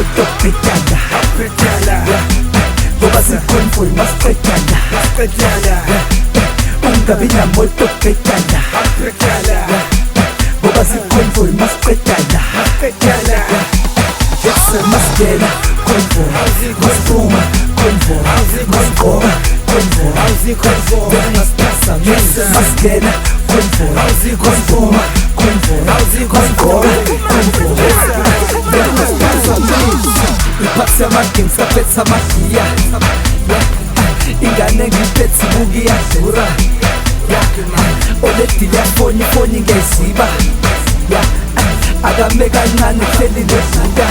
moto petala ngoba sikhonvoy masipetala ungabi namoto petala ngoba sikhonvoy masipetala masingena convoy masipuma convoy masigqoka convoy masipasa masingena convoy masipuma convoy masigqoka convoy iphathi yamageng saphethe amagiya ingane ngiphethe ibuki yadura oledile yafoni ifoni ngeziba akame kancane kuhleli nebuka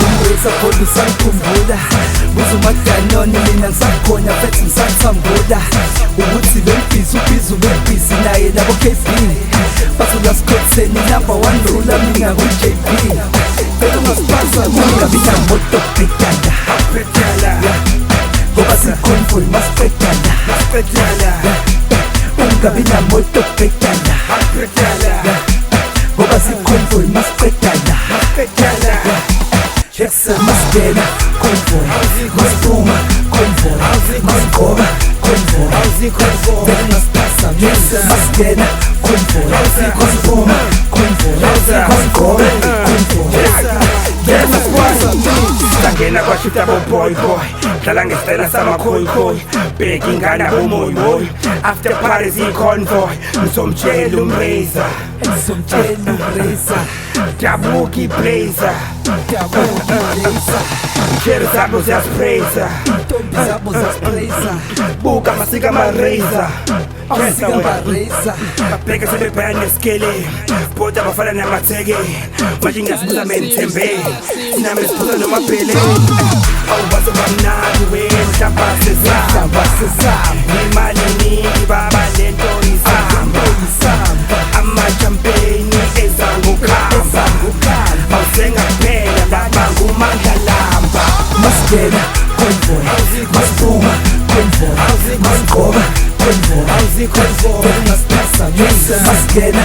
umreza khona usangikhumbula uzumadanoni mina ngisakhona fethi ngisathambula ukuthi bengibhizi ubhizi ubebhizi naye nabo KB bathi uyasikhotheni number 1 rula mina ku-JB phela ungasiphaza ungabi namoto petala ngoba sikhonvoy masipetala ungabi namoto petala ngoba sikhonvoy masipetala Jackson masingena convoy masipuma convoy masigqoka convoy masipasa masingena convoy masipuma convoy masigqoka Sangena kwa shifta bo boy Dlala ngesitayela samakhoyikhoyi Bheka ingane abomoyimoyi After parties i-convoy Ngizomtshela umreza Dabuka i-blazer Ijeri zabo ziyasprayza Buka masika ama-razor Babheka sebebhaya nesikele Bhoda abafana namatheke Manje ngiyasibuza menithembe Sinami nesiphuza nomabhele Awubaze bamnandi wena mhlamba sezama Imali ningi baba lento isamba Ama-champagne eza ngokhamba Awusenga kuphela laba ngumandlalamba masingena convoy masipuma convoy masigqoka convoy masipasa masingena